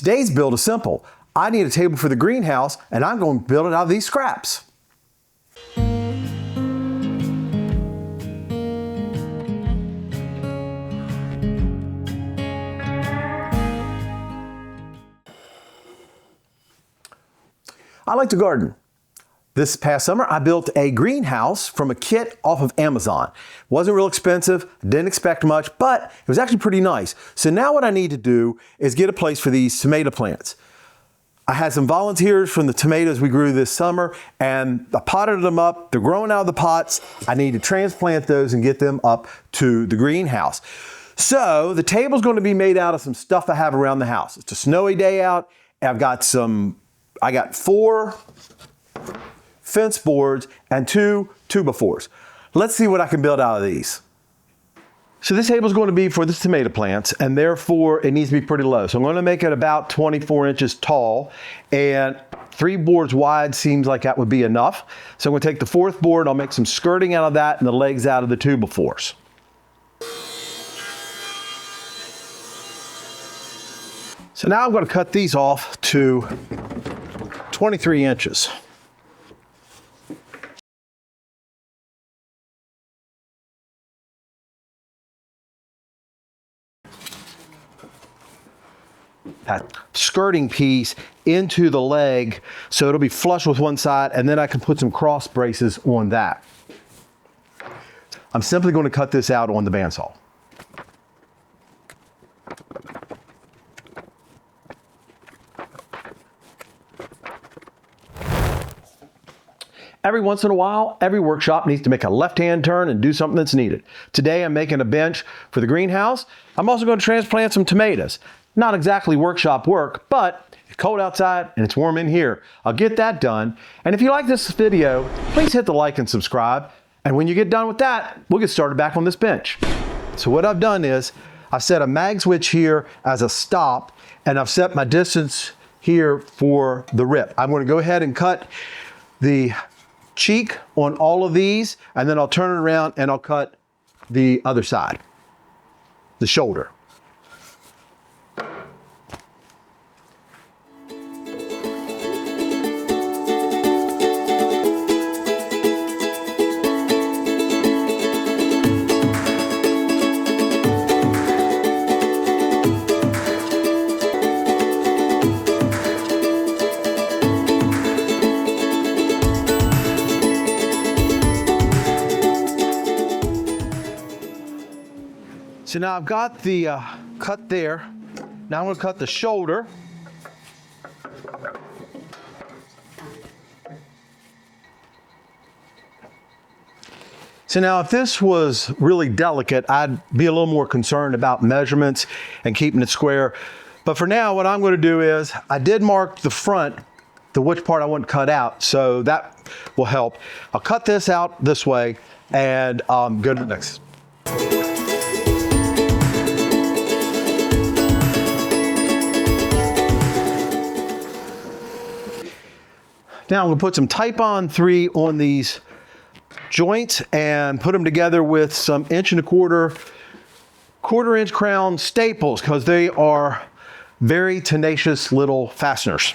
Today's build is simple. I need a table for the greenhouse, and I'm going to build it out of these scraps. I like to garden. This past summer, I built a greenhouse from a kit off of Amazon. Wasn't real expensive, didn't expect much, but it was actually pretty nice. So now what I need to do is get a place for these tomato plants. I had some volunteers from the tomatoes we grew this summer, and I potted them up. They're growing out of the pots. I need to transplant those and get them up to the greenhouse. So the table's going to be made out of some stuff I have around the house. It's a snowy day out. I got 4 fence boards and 2 2x4s. Let's see what I can build out of these. So this table is going to be for the tomato plants, and therefore it needs to be pretty low. So I'm going to make it about 24 inches tall, and 3 boards wide seems like that would be enough. So I'm going to take the 4th board, I'll make some skirting out of that and the legs out of the 2x4s. So now I'm going to cut these off to 23 inches. That skirting piece into the leg so it'll be flush with one side, and then I can put some cross braces on that. I'm simply going to cut this out on the bandsaw. Every once in a while, every workshop needs to make a left-hand turn and do something that's needed. Today, I'm making a bench for the greenhouse. I'm also going to transplant some tomatoes. Not exactly workshop work, but it's cold outside and it's warm in here. I'll get that done. And if you like this video, please hit the like and subscribe. And when you get done with that, we'll get started back on this bench. So what I've done is I've set a mag switch here as a stop, and I've set my distance here for the rip. I'm going to go ahead and cut the cheek on all of these, and then I'll turn it around and I'll cut the other side, the shoulder. So now I've got the cut there. Now I'm going to cut the shoulder. So now if this was really delicate, I'd be a little more concerned about measurements and keeping it square. But for now, what I'm going to do is I did mark the front, which part I want cut out, so that will help. I'll cut this out this way and go to the next. Now I'm going to put some Type-On 3 on these joints and put them together with some 1¼ quarter-inch crown staples, because they are very tenacious little fasteners.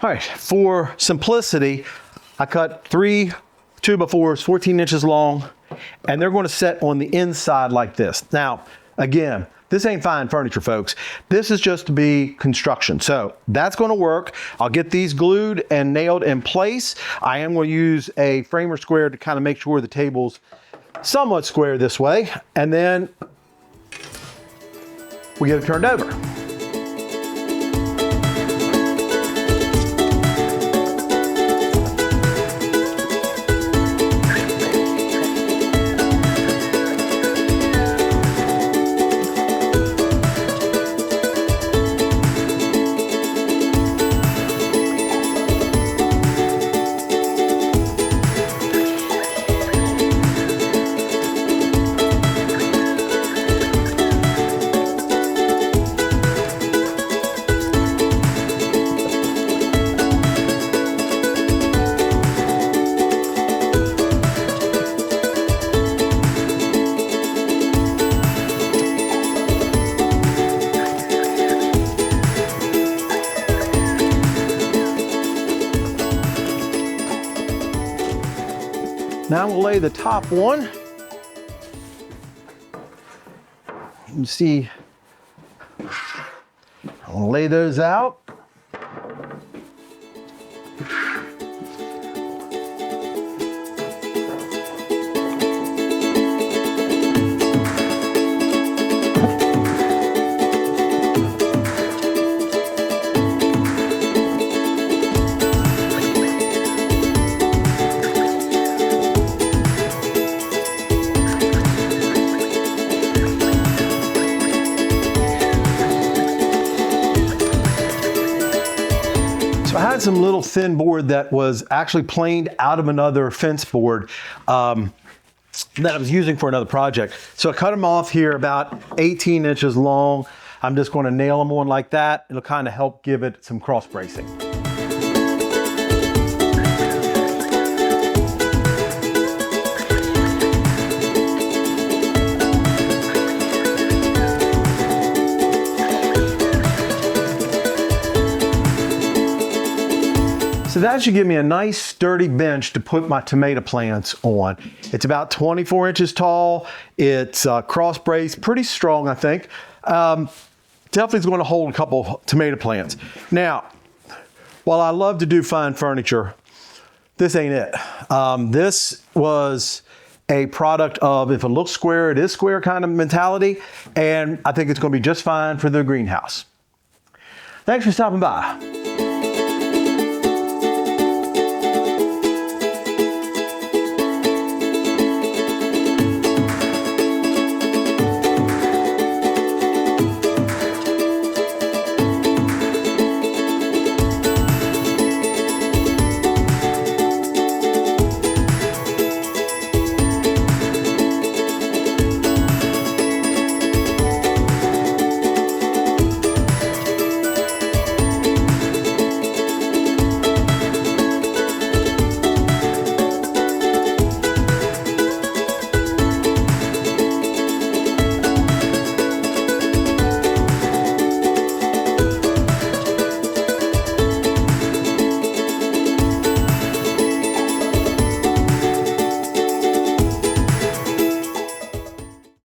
All right, for simplicity, I cut 3 2x4s, 14 inches long, and they're going to set on the inside like this. Now, again, this ain't fine furniture, folks. This is just to be construction. So that's going to work. I'll get these glued and nailed in place. I am going to use a framer square to kind of make sure the table's somewhat square this way. And then we get it turned over. lay the top one. You can see, I'm gonna lay those out. So I had some little thin board that was actually planed out of another fence board that I was using for another project. So I cut them off here about 18 inches long. I'm just going to nail them on like that. It'll kind of help give it some cross bracing. So that should give me a nice sturdy bench to put my tomato plants on. It's about 24 inches tall. It's cross braced, pretty strong, I think. Definitely is going to hold a couple of tomato plants. Now, while I love to do fine furniture, this ain't it. This was a product of if it looks square, it is square kind of mentality. And I think it's going to be just fine for the greenhouse. Thanks for stopping by.